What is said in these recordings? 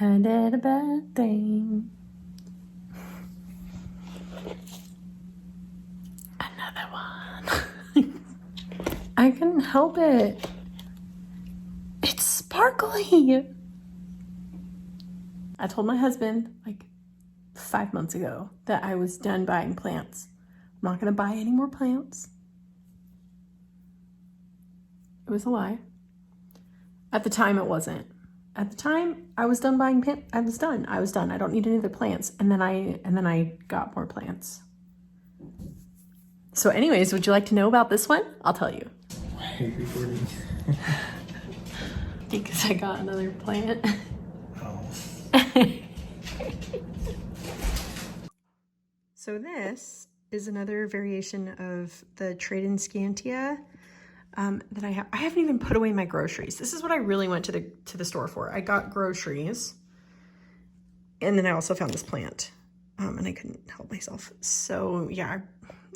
I did a bad thing. Another one. I couldn't help it. It's sparkly. I told my husband like 5 months ago that I was done buying plants. I'm not gonna buy any more plants. It was a lie. At the time, it wasn't. At the time, I was done buying plants. I was done. I don't need any other plants. And then I got more plants. So anyways, would you like to know about this one? I'll tell you. Why are you recording? Because I got another plant. Oh. So this is another variation of the Tradescantia that I have. I haven't even put away my groceries. This is what I really went to the store for. I got groceries, and then I also found this plant, and I couldn't help myself. So yeah,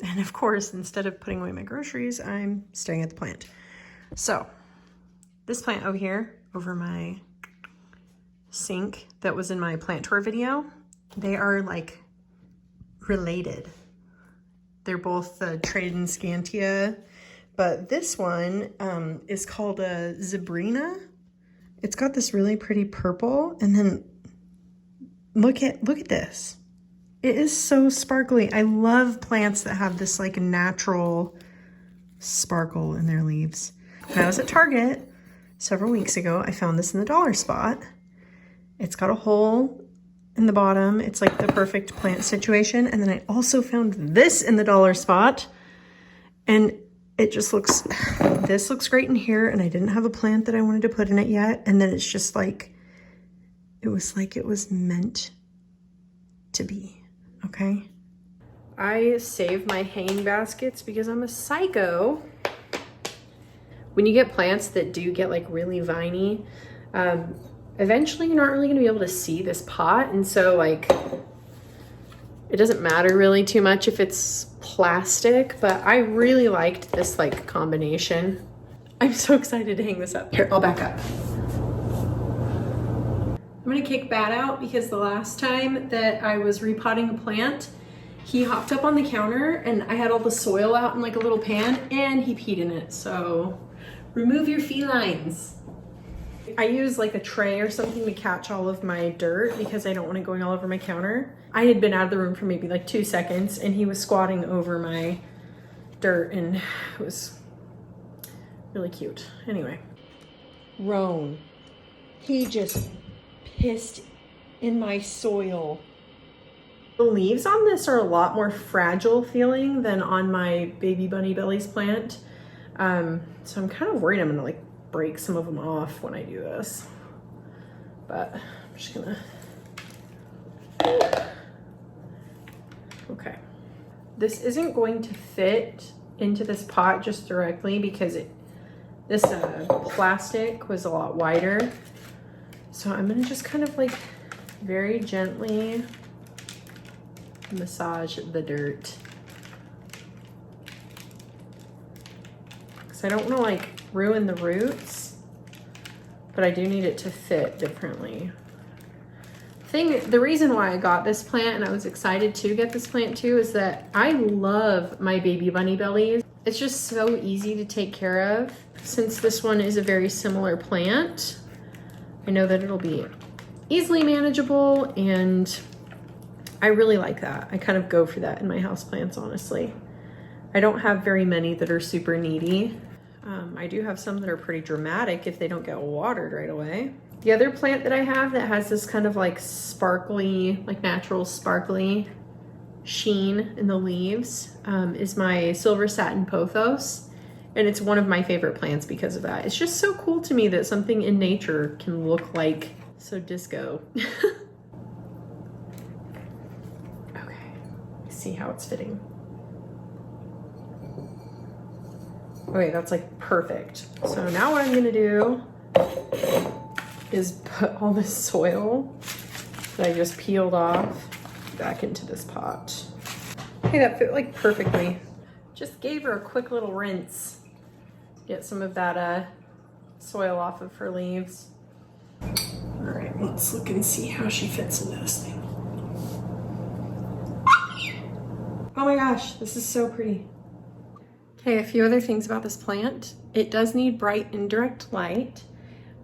and of course, instead of putting away my groceries, I'm staring at the plant. So this plant over here, over my sink that was in my plant tour video, they are like related. They're both the Tradescantia, but this one is called a Zebrina. It's got this really pretty purple, and then look at this. It is so sparkly. I love plants that have this like natural sparkle in their leaves. When I was at Target several weeks ago, I found this in the dollar spot. It's got a hole in the bottom. It's like the perfect plant situation. And then I also found this in the dollar spot, and it just looks, this looks great in here. And I didn't have a plant that I wanted to put in it yet. And then it's just like, it was meant to be, okay? I save my hanging baskets because I'm a psycho. When you get plants that do get like really viney, eventually you're not really gonna be able to see this pot. And so like, it doesn't matter really too much if it's plastic, but I really liked this like combination. I'm so excited to hang this up. Here, I'll back up. I'm gonna kick Bat out because the last time that I was repotting a plant, he hopped up on the counter and I had all the soil out in like a little pan and he peed in it. So remove your felines. I use like a tray or something to catch all of my dirt because I don't want it going all over my counter. I had been out of the room for maybe like 2 seconds and he was squatting over my dirt and it was really cute. Anyway, Roan, he just pissed in my soil. The leaves on this are a lot more fragile feeling than on my baby bunny bellies plant. So I'm kind of worried I'm gonna like break some of them off when I do this, but I'm just gonna, okay. This isn't going to fit into this pot just directly because this plastic was a lot wider. So I'm gonna just kind of like very gently massage the dirt. Because I don't want to like ruin the roots, but I do need it to fit differently. The reason why I got this plant and I was excited to get this plant too is that I love my baby bunny bellies. It's just so easy to take care of. Since this one is a very similar plant, I know that it'll be easily manageable, and I really like that. I kind of go for that in my houseplants, honestly. I don't have very many that are super needy. I do have some that are pretty dramatic if they don't get watered right away. The other plant that I have that has this kind of like sparkly, like natural sparkly sheen in the leaves is my silver satin pothos. And it's one of my favorite plants because of that. It's just so cool to me that something in nature can look like so disco. Okay, see how it's fitting. Okay, that's like perfect. So now what I'm gonna do is put all this soil that I just peeled off back into this pot. Okay, that fit like perfectly. Just gave her a quick little rinse. Get some of that soil off of her leaves. All right. Let's look and see how she fits into this thing. Oh my gosh, this is so pretty. Okay, a few other things about this plant. It does need bright indirect light.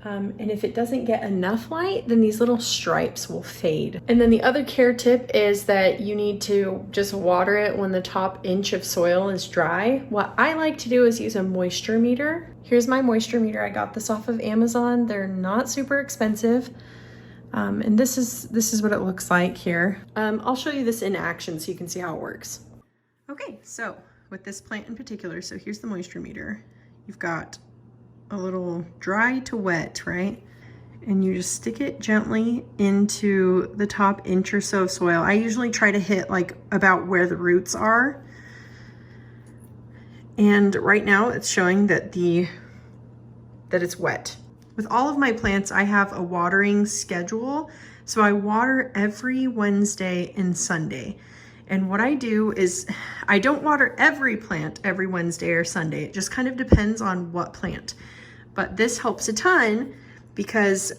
And if it doesn't get enough light, then these little stripes will fade. And then the other care tip is that you need to just water it when the top inch of soil is dry. What I like to do is use a moisture meter. Here's my moisture meter. I got this off of Amazon. They're not super expensive. And this is what it looks like here. I'll show you this in action so you can see how it works. Okay, so with this plant in particular, so here's the moisture meter. You've got a little dry to wet, right? And you just stick it gently into the top inch or so of soil. I usually try to hit like about where the roots are. And right now it's showing that it's wet. With all of my plants, I have a watering schedule. So I water every Wednesday and Sunday. And what I do is I don't water every plant every Wednesday or Sunday. It just kind of depends on what plant. But this helps a ton because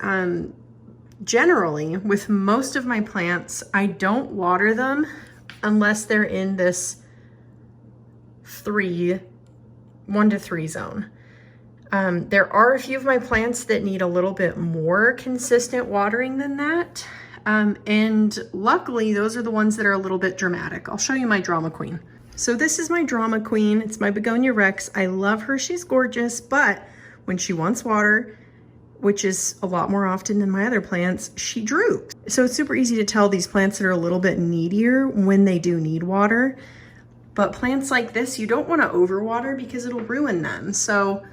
generally with most of my plants, I don't water them unless they're in this 1 to 3 zone. There are a few of my plants that need a little bit more consistent watering than that. And luckily those are the ones that are a little bit dramatic. I'll show you my drama queen. So this is my drama queen. It's my begonia rex. I love her, she's gorgeous, but when she wants water, which is a lot more often than my other plants, she droops. So it's super easy to tell these plants that are a little bit needier when they do need water. But plants like this, you don't want to overwater because it'll ruin them. So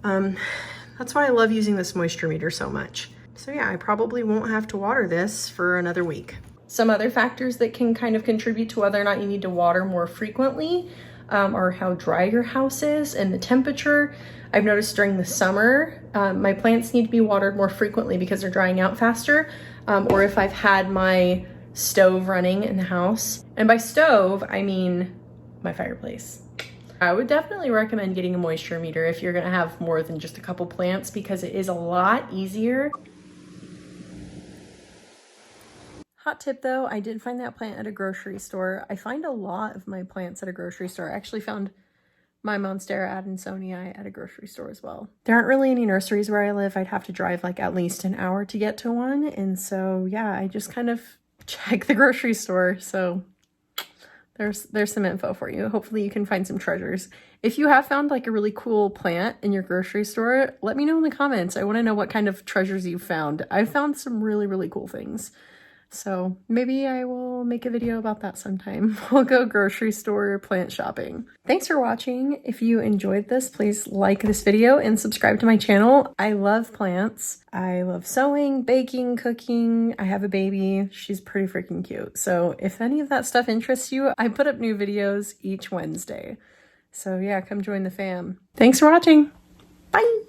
that's why I love using this moisture meter so much. So yeah, I probably won't have to water this for another week. Some other factors that can kind of contribute to whether or not you need to water more frequently are how dry your house is and the temperature. I've noticed during the summer, my plants need to be watered more frequently because they're drying out faster, or if I've had my stove running in the house. And by stove, I mean my fireplace. I would definitely recommend getting a moisture meter if you're gonna have more than just a couple plants because it is a lot easier. Hot tip though, I did find that plant at a grocery store. I find a lot of my plants at a grocery store. I actually found my Monstera adansonii at a grocery store as well. There aren't really any nurseries where I live. I'd have to drive like at least an hour to get to one. And so yeah, I just kind of check the grocery store. So there's some info for you. Hopefully you can find some treasures. If you have found like a really cool plant in your grocery store, let me know in the comments. I want to know what kind of treasures you've found. I've found some really, really cool things. So maybe I will make a video about that sometime. We'll go grocery store plant shopping. Thanks for watching. If you enjoyed this, please like this video and subscribe to my channel. I love plants. I love sewing, baking, cooking. I have a baby. She's pretty freaking cute. So if any of that stuff interests you, I put up new videos each Wednesday. So yeah, come join the fam. Thanks for watching. Bye.